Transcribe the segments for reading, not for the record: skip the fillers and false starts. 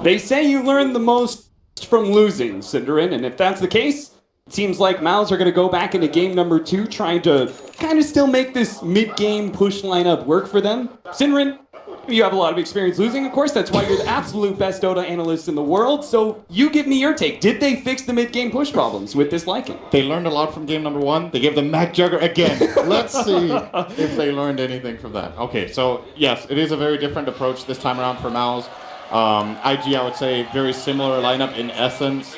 They say you learn the most from losing, Cinderin, and if that's the case, it seems like Mouse are going to go back into game number 2, trying to kind of still make this mid-game push lineup work for them. Cinderin, you have a lot of experience losing, of course. That's why you're the absolute best Dota analyst in the world. So you give me your take. Did they fix the mid-game push problems with this Lycan? They learned a lot from game number 1. They gave the Mag Jugger again. Let's see if they learned anything from that. Okay, so yes, it is a very different approach this time around for Mouse. IG, I would say, very similar lineup in essence.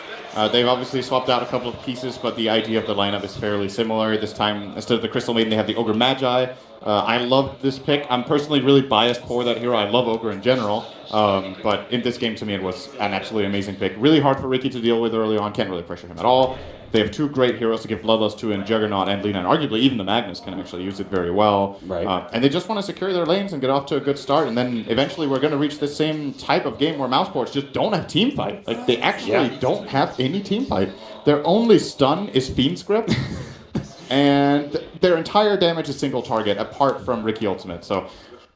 They've obviously swapped out a couple of pieces, but the idea of the lineup is fairly similar. This time, instead of the Crystal Maiden, they have the Ogre Magi. I love this pick. I'm personally really biased for that hero. I love Ogre in general, but in this game, to me, it was an absolutely amazing pick. Really hard for Ricky to deal with early on. Can't really pressure him at all. They have 2 great heroes to give Bloodlust to in Juggernaut and Lina, and arguably even the Magnus can actually use it very well. Right. And they just want to secure their lanes and get off to a good start, and then eventually we're going to reach the same type of game where MouseSports just don't have team fight. Like, they actually don't have any team fight. Their only stun is Fiend Script, and their entire damage is single target, apart from Ricky Ultimate. So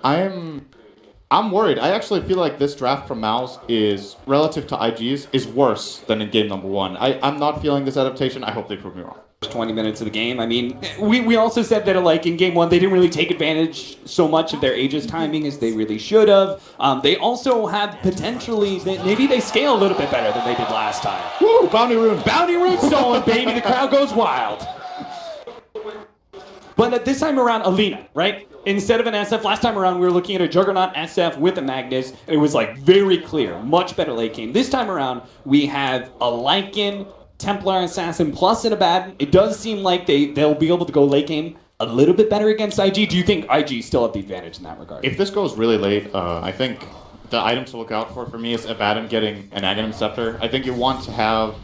I'm worried. I actually feel like this draft from Mouse is, relative to IG's, is worse than in game number 1. I'm not feeling this adaptation. I hope they prove me wrong. 20 minutes of the game. I mean, we also said that like in game 1, they didn't really take advantage so much of their Aegis timing as they really should have. They also have potentially, maybe they scale a little bit better than they did last time. Woo! Bounty Rune! Bounty Rune stolen, baby! The crowd goes wild. But this time around, Alina, right? Instead of an SF, last time around we were looking at a Juggernaut SF with a Magnus, and it was like very clear, much better late game. This time around, we have a Lycan, Templar Assassin, plus an Abaddon. It does seem like they'll be able to go late game a little bit better against IG. Do you think IG still have the advantage in that regard? If this goes really late, I think the item to look out for me is Abaddon getting an Aghanim Scepter. I think you want to have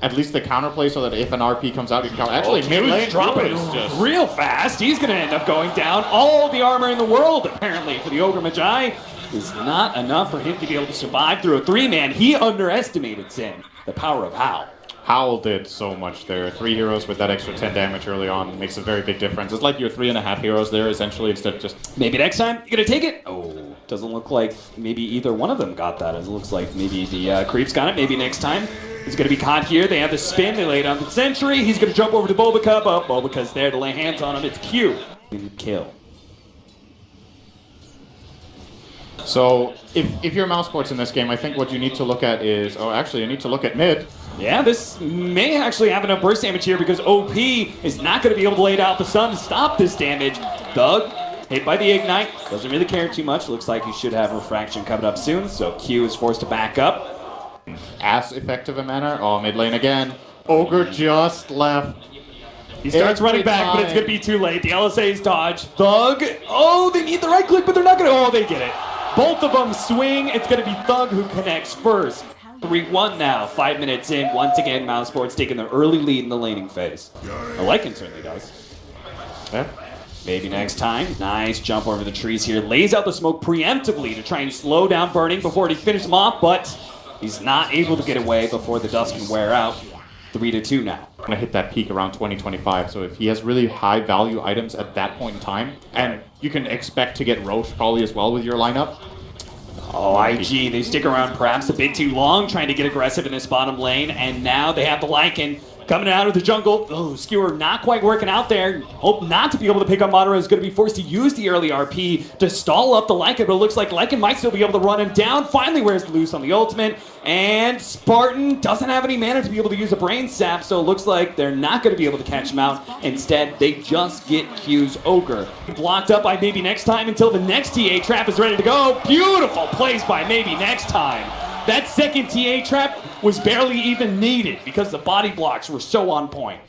at least the counterplay so that if an RP comes out, you can counter. Actually, mid-lane dropping is just real fast. He's going to end up going down. All the armor in the world, apparently, for the Ogre Magi is not enough for him to be able to survive through a 3-man. He underestimated Sin, the power of Howl. Howl did so much there. 3 heroes with that extra 10 damage early on makes a very big difference. It's like your 3.5 heroes there, essentially, instead of just... Maybe next time, you gonna take it? Oh, doesn't look like maybe either one of them got that. It looks like maybe the Creeps got it. Maybe next time. He's going to be caught here. They have the spin. They lay it on the Sentry. He's going to jump over to Bulbacup. Oh, Bulbacu's there to lay hands on him. It's Q. Kill. So, if you're MouseSports in this game, I think what you need to look at is... Oh, actually, you need to look at mid. Yeah, this may actually have enough burst damage here because OP is not going to be able to lay out the sun to stop this damage. Thug, hit by the Ignite. Doesn't really care too much. Looks like he should have Refraction coming up soon, so Q is forced to back up. As effective a manner. Oh, mid lane again. Ogre just left. He starts running back, but it's going to be too late. The LSA's dodge. Thug. Oh, they need the right click, but they're not going to. Oh, they get it. Both of them swing. It's going to be Thug who connects first. 3-1 now. 5 minutes in. Once again, MouseSports taking the early lead in the laning phase. The Lycan certainly does. Yeah. Maybe next time. Nice jump over the trees here. Lays out the smoke preemptively to try and slow down Burning before he finishes him off, but he's not able to get away before the dust can wear out. 3-2 now. Going to hit that peak around 2025, so if he has really high value items at that point in time, and you can expect to get Roche probably as well with your lineup. Oh, IG, they stick around perhaps a bit too long, trying to get aggressive in this bottom lane, and now they have the Lycan coming out of the jungle. Oh, Skewer not quite working out there. Hope not to be able to pick up Madara. Is going to be forced to use the early RP to stall up the Lycan, but it looks like Lycan might still be able to run him down. Finally wears the loose on the ultimate, and Spartan doesn't have any mana to be able to use a Brain Sap, so it looks like they're not going to be able to catch him out. Instead, they just get Q's Ogre. Blocked up by Maybe Next Time until the next TA trap is ready to go. Beautiful plays by Maybe Next Time. That second TA trap was barely even needed because the body blocks were so on point.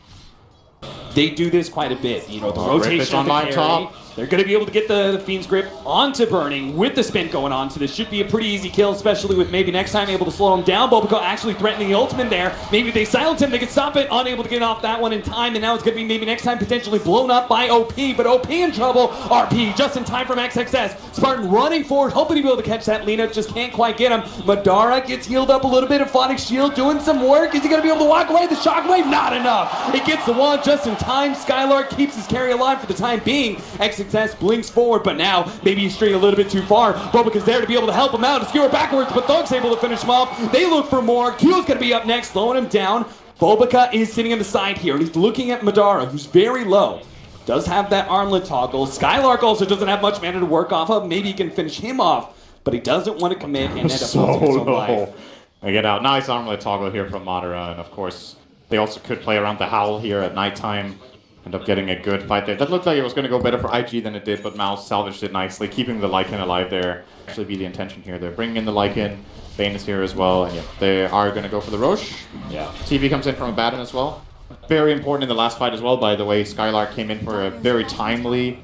They do this quite a bit. You know, the rotation on the carry. They're going to be able to get the Fiend's Grip onto Burning with the spin going on, so this should be a pretty easy kill, especially with Maybe Next Time able to slow him down. Bulbaco actually threatening the ultimate there. Maybe they silence him, they can stop it, unable to get off that one in time, and now it's going to be Maybe Next Time potentially blown up by OP, but OP in trouble. RP just in time from XXS. Spartan running forward, hoping to be able to catch that Lina, just can't quite get him. Madara gets healed up a little bit, Aphotic Shield doing some work. Is he going to be able to walk away? The Shockwave, not enough. It gets the wall just in time. Skylark keeps his carry alive for the time being. success, blinks forward, but now maybe he's straying a little bit too far. Bobica's there to be able to help him out. Skewer backwards, but Thug's able to finish him off. They look for more. Q's going to be up next, slowing him down. Bobica is sitting on the side here, and he's looking at Madara, who's very low. Does have that armlet toggle. Skylark also doesn't have much mana to work off of. Maybe he can finish him off, but he doesn't want to commit and end up losing his own life. I get out. Nice armlet toggle here from Madara, and of course, they also could play around the Howl here at nighttime. End up getting a good fight there. That looked like it was going to go better for IG than it did, but Mouse salvaged it nicely, keeping the Lycan alive there. Actually be the intention here. They're bringing in the Lycan. Bane is here as well, and yeah, they are going to go for the Roche. Yeah. TV comes in from Abaddon as well. Very important in the last fight as well, by the way. Skylark came in for a very timely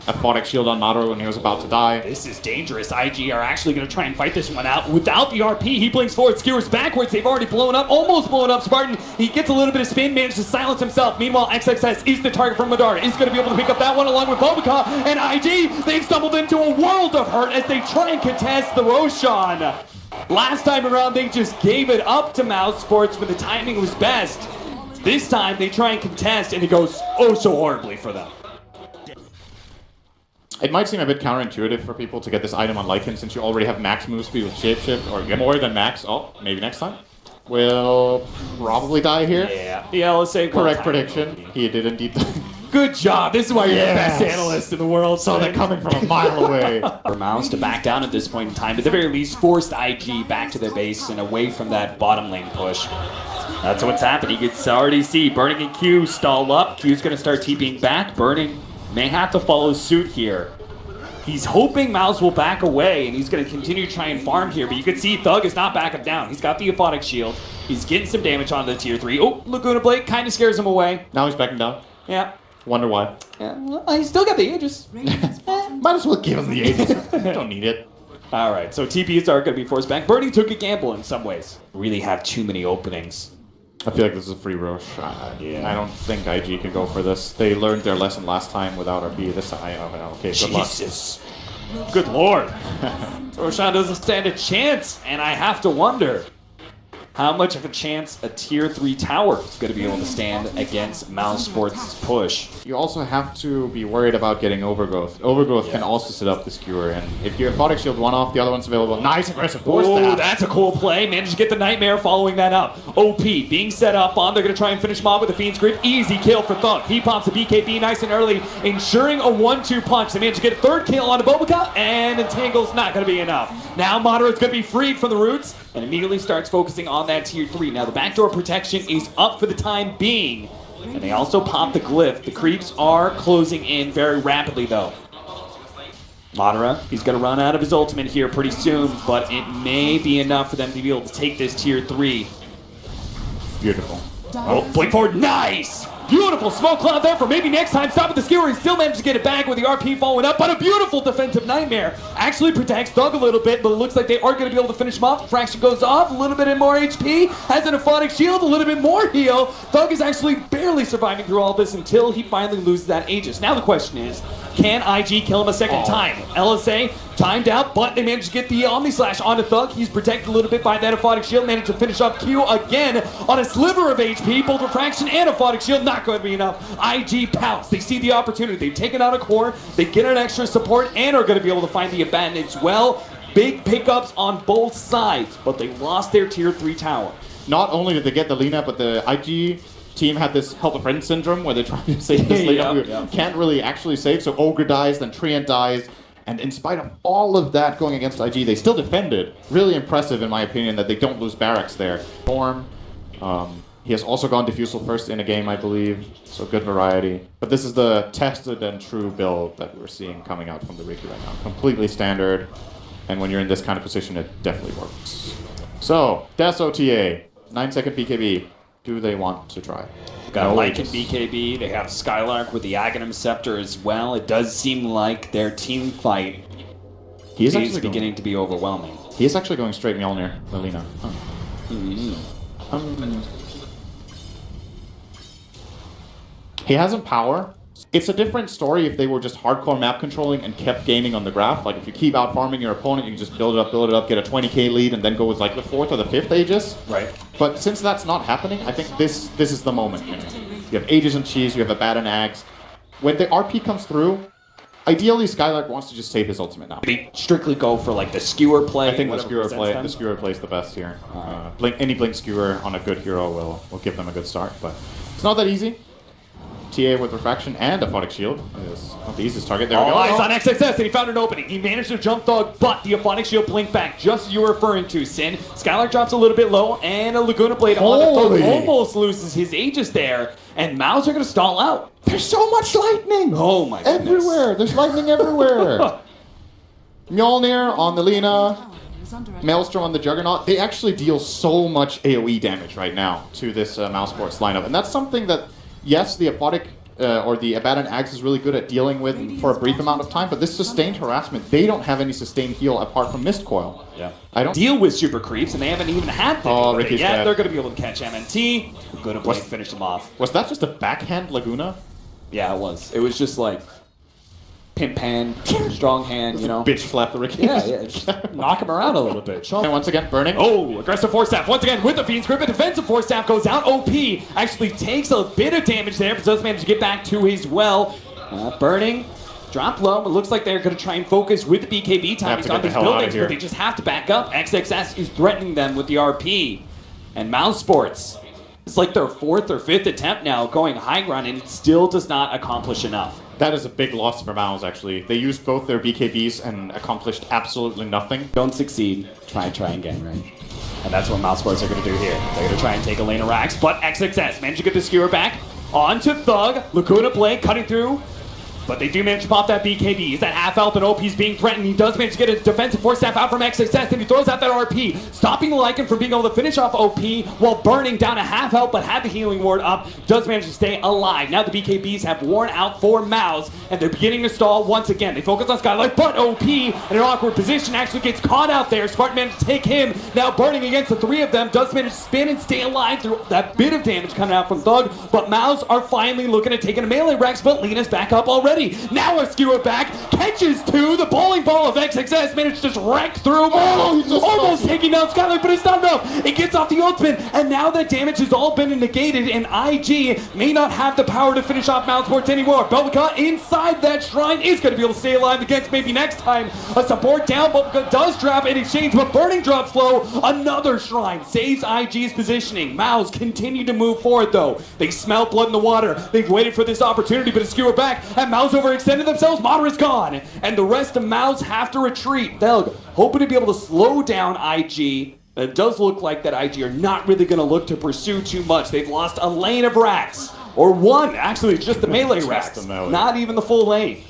aphotic shield on Madara when he was about to die. This is dangerous. IG are actually going to try and fight this one out without the RP. He blinks forward, skewers backwards. They've already blown up, almost blown up Spartan. He gets a little bit of spin, manages to silence himself. Meanwhile, XXS is the target from Madara. Is going to be able to pick up that one along with Bobica and IG. They've stumbled into a world of hurt as they try and contest the Roshan. Last time around, they just gave it up to MouseSports when the timing was best. This time, they try and contest, and it goes oh so horribly for them. It might seem a bit counterintuitive for people to get this item on Lycan since you already have max move speed with Shapeshift, or more than max. Oh, maybe next time. Will probably die here. Yeah. The LSA correct prediction. He did indeed. Good job. This is why you're the best analyst in the world. So they're coming from a mile away. For Mouse to back down at this point in time, at the very least, forced IG back to their base and away from that bottom lane push. That's what's happened. You can already see Burning and Q stall up. Q's going to start TPing back. Burning may have to follow suit here. He's hoping Mouse will back away, and he's going to continue to try and farm here, but you can see Thug is not backing down. He's got the aphotic shield. He's getting some damage onto the tier 3. Oh, Laguna Blade kind of scares him away. Now he's backing down. Yeah. Wonder why. Yeah, well, he's still got the Aegis. Might as well give him the Aegis. Don't need it. All right, so TPs are going to be forced back. Burning took a gamble in some ways. Really have too many openings. I feel like this is a free Roche. I don't think IG can go for this. They learned their lesson last time without RP. This time, okay, good luck. Jesus. Good lord. Roshan doesn't stand a chance, and I have to wonder how much of a chance a tier 3 tower is going to be able to stand against MouseSports' push. You also have to be worried about getting Overgrowth. Overgrowth can also sit up the Skewer, and if your Aphotic Shield one off, the other one's available. Nice aggressive force Oh, that's a cool play. Managed to get the Nightmare following that up. OP being set up on. They're going to try and finish him off with the Fiend's Grip. Easy kill for Thug. He pops a BKB nice and early, ensuring a 1-2 punch. They managed to get a third kill on Bobica, and Entangle's not going to be enough. Now Moderate's going to be freed from the roots, and immediately starts focusing on that tier 3. Now the backdoor protection is up for the time being, and they also pop the glyph. The creeps are closing in very rapidly though. Madara, he's going to run out of his ultimate here pretty soon, but it may be enough for them to be able to take this tier 3. Beautiful. Oh, blink forward, nice! Beautiful smoke cloud there for maybe next time. Stop at the skewer. He still managed to get it back with the RP following up, but a beautiful defensive Nightmare. Actually protects Thug a little bit, but it looks like they are going to be able to finish him off. Fraction goes off, a little bit more HP, has an aphotic shield, a little bit more heal. Thug is actually barely surviving through all this until he finally loses that Aegis. Now the question is, can IG kill him a second time? LSA timed out, but they managed to get the Omni Slash onto Thug. He's protected a little bit by that aphotic shield, managed to finish off Q again on a sliver of HP. Both refraction and aphotic shield, not going to be enough. IG pounce. They see the opportunity. They've taken out a core, they get an extra support, and are going to be able to find the Abaddon as well. Big pickups on both sides, but they lost their tier 3 tower. Not only did they get the Lina, but the IG team had this help a friend syndrome where they're trying to save this Lina. Can't really actually save, so Ogre dies, then Treant dies. And in spite of all of that going against IG, they still defended. Really impressive, in my opinion, that they don't lose barracks there. Form. He has also gone Diffusal first in a game, I believe, so good variety. But this is the tested and true build that we're seeing coming out from the Riki right now. Completely standard, and when you're in this kind of position, it definitely works. So, Death OTA, 9-second BKB. Do they want to try? Got Lycan BKB, they have Skylark with the Aghanim Scepter as well. It does seem like their team fight is beginning to be overwhelming. He is actually going straight Mjolnir, Melina. He has Empower. It's a different story if they were just hardcore map controlling and kept gaining on the graph. Like if you keep out farming your opponent, you can just build it up, get a 20k lead, and then go with like the 4th or the 5th Aegis. Right. But since that's not happening, I think this is the moment. You have Aegis and Cheese, you have Abaddon Ags. When the RP comes through, Ideally, Skylark wants to just save his ultimate now. They strictly go for like the skewer play. I think the whatever skewer play is the best here. Any blink skewer on a good hero will give them a good start, but it's not that easy. TA with Refraction and Aphotic Shield is not the easiest target. There we go. Eyes on XXS, and he found an opening. He managed to jump Thug, but the Aphotic Shield blinked back, just as you were referring to, Sin. Skylark drops a little bit low, and a Laguna Blade on the Thug almost loses his Aegis there, and Mouse are going to stall out. There's so much lightning! Oh my goodness. Everywhere! There's lightning everywhere! Mjolnir on the Lina, Maelstrom on the Juggernaut. They actually deal so much AoE damage right now to this MouseSports lineup, and that's something that, yes, the Aphotic or the Abaddon Axe is really good at dealing with for a brief amount of time, but this sustained harassment, they don't have any sustained heal apart from Mist Coil. Yeah. I don't deal with super creeps, and they haven't even had to Ricky's yet. dead. They're going to be able to catch MNT. Laguna Blade finish them off. Was that just a backhand Laguna? Yeah, it was. It was just like pimp hand, strong hand, you know. Bitch slap the Ricky. Yeah, just knock him around a little bit. And once again, burning. Oh, aggressive force staff. Once again with the Fiend's Grip. A defensive force staff goes out. OP actually takes a bit of damage there, but does manage to get back to his well. Burning. Drop low. It looks like they're going to try and focus with the BKB timings on these buildings, but they just have to back up. XXS is threatening them with the RP. And MouseSports, it's like their 4th or 5th attempt now going high ground, and it still does not accomplish enough. That is a big loss for Mouse, actually. They used both their BKBs and accomplished absolutely nothing. Don't succeed, try again, right? And that's what MouseSports are going to do here. They're going to try and take a lane of racks, but XXS managed to get the skewer back. On to Thug, Laguna Blade cutting through. But they do manage to pop that BKB. He's that half health, and OP's being threatened. He does manage to get a defensive force staff out from XXS, and he throws out that RP, stopping the Lycan from being able to finish off OP while burning down a half health, but had the healing ward up. Does manage to stay alive. Now the BKBs have worn out for Mouse, and they're beginning to stall once again. They focus on Skylark, but OP in an awkward position actually gets caught out there. Spartan managed to take him. Now burning against the 3 of them. Does manage to spin and stay alive through that bit of damage coming out from Thug, but Mouse are finally looking at taking a melee Rex, but Lena's back up already. Now a skewer back, catches 2, the bowling ball of XXS managed to just wreck through, almost taking down Skylark, but it's not enough. It gets off the ultimate, and now that damage has all been negated, and IG may not have the power to finish off MouseSports anymore. Bellica inside that shrine is going to be able to stay alive against maybe next time. A support down, Bellica does drop in exchange, but burning drops low. Another shrine saves IG's positioning. Mouse continue to move forward though. They smell blood in the water. They've waited for this opportunity, but a skewer back, and Mouse overextended themselves. Madara's gone, and the rest of Mouse have to retreat. They're hoping to be able to slow down IG. It does look like that IG are not really going to look to pursue too much. They've lost a lane of racks, or one, actually, just the melee racks, not even the full lane.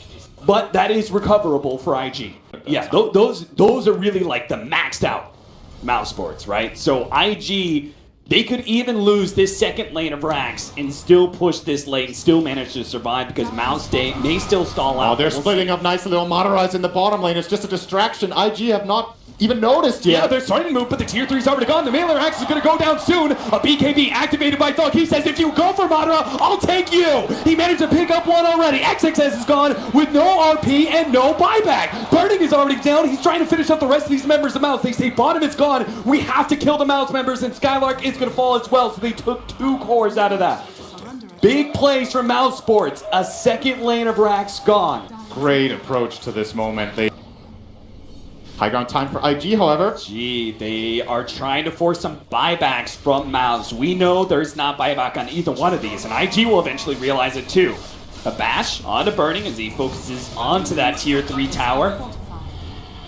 But that is recoverable for IG. Yeah, those are really like the maxed out MouseSports, right? So IG, they could even lose this second lane of racks and still push this lane, still manage to survive because Mouse may still stall out. Oh, they're splitting up nicely. Little Madara's in the bottom lane. It's just a distraction. IG have not even noticed yet. Yeah, they're starting to move, but the tier 3's already gone. The melee axe is going to go down soon. A BKB activated by Thug. He says, if you go for Madara, I'll take you. He managed to pick up one already. XXS is gone with no RP and no buyback. Burning is already down. He's trying to finish up the rest of these members of Mouse. They say bottom is gone. We have to kill the Mouse members, and Skylark is going to fall as well, so they took 2 cores out of that. Big plays from MouseSports. A second lane of racks gone. Great approach to this moment. High ground time for IG, however. They are trying to force some buybacks from Mouse. We know there's not buyback on either one of these, and IG will eventually realize it too. A bash onto Burning as he focuses onto that tier 3 tower.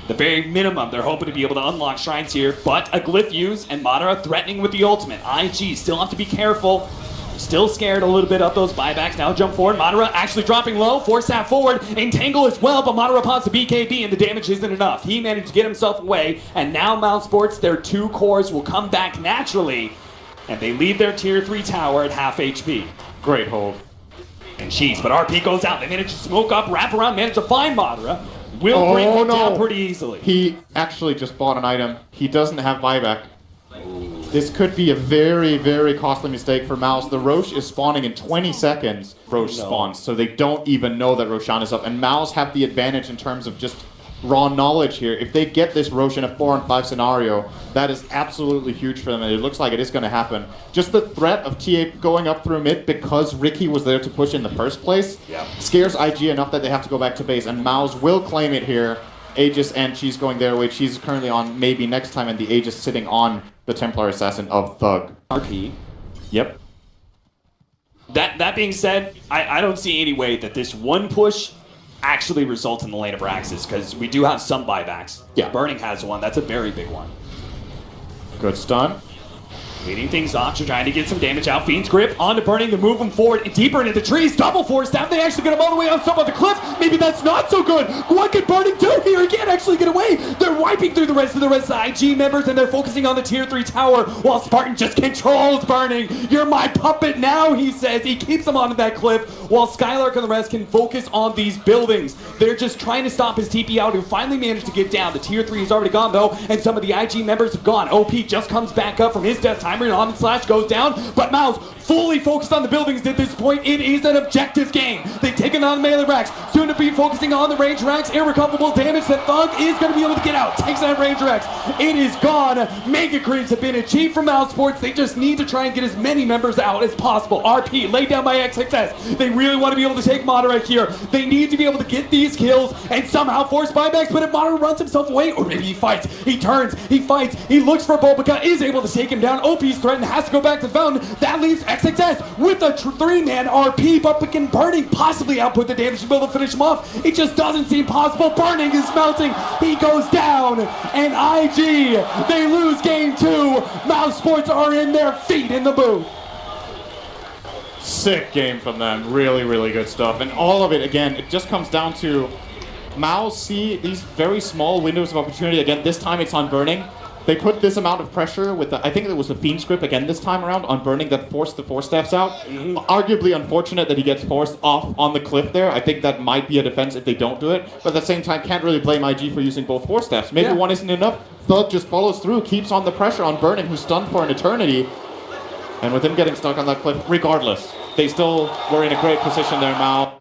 The very minimum, they're hoping to be able to unlock shrines here, but a glyph use and Madara threatening with the ultimate. IG still have to be careful. Still scared a little bit of those buybacks. Now jump forward. Madara actually dropping low. Force tap forward. Entangle as well, but Madara pops the BKB and the damage isn't enough. He managed to get himself away, and now MouseSports, their 2 cores will come back naturally, and they leave their tier 3 tower at half HP. Great hold. And jeez, but RP goes out. They manage to smoke up, wrap around, manage to find Madara. Will bring him down pretty easily. He actually just bought an item. He doesn't have buyback. This could be a very, very costly mistake for Mouse. The Roche is spawning in 20 seconds. Roche spawns, so they don't even know that Roshan is up. And Mouse have the advantage in terms of just raw knowledge here. If they get this Roche in a 4-on-5 scenario, that is absolutely huge for them, and it looks like it is going to happen. Just the threat of TA going up through mid because Ricky was there to push in the first place scares IG enough that they have to go back to base, and Mouse will claim it here. Aegis and Cheese going their way. Cheese is currently on maybe next time, and the Aegis sitting on the Templar Assassin of Thug. RP. Yep. That being said, I don't see any way that this one push actually results in the lane of Raxus, because we do have some buybacks. Yeah. Burning has one. That's a very big one. Good stun. Leading things off, trying to get some damage out. Fiend's grip onto Burning to move him forward deeper into the trees. Double force down. They actually get him all the way on top of the cliff. Maybe that's not so good. What can Burning do here? He can't actually get away. They're wiping through the rest of the IG members, and they're focusing on the tier 3 tower while Spartan just controls Burning. You're my puppet now, he says. He keeps him onto that cliff while Skylark and the rest can focus on these buildings. They're just trying to stop his TP out, who finally managed to get down. The tier 3 is already gone, though, and some of the IG members have gone. OP just comes back up from his death timer, and Omni Slash goes down, but Mouse fully focused on the buildings at this point. It is an objective game. They've taken on the melee racks, soon to be focusing on the range racks. Irrecoverable damage that Thug is going to be able to get out. Takes that range racks. It is gone. Mega creeps have been achieved from MouseSports. They just need to try and get as many members out as possible. RP laid down by XXS. They really want to be able to take Mono right here. They need to be able to get these kills and somehow force buybacks, but if Mono runs himself away, or maybe he fights, he turns, he fights, he looks for Bulbaka, is able to take him down. OP's threatened, has to go back to the fountain. That leaves XXS with a 3-man RP, but can Burning possibly output the damage to be able to finish him off? It just doesn't seem possible. Burning is melting. He goes down, and IG, they lose game 2. MouseSports are in their feet in the booth. Sick game from them. Really, really good stuff. And all of it, again, it just comes down to Mouse see these very small windows of opportunity. Again, this time it's on Burning. They put this amount of pressure with the, I think it was the Fiend script again this time around on Burning that forced the 4-steps out. Arguably unfortunate that he gets forced off on the cliff there. I think that might be a defense if they don't do it. But at the same time, can't really blame IG for using both 4-steps. Maybe one isn't enough. Thug just follows through, keeps on the pressure on Burning, who's stunned for an eternity. And with him getting stuck on that cliff, regardless, they still were in a great position there, Mao.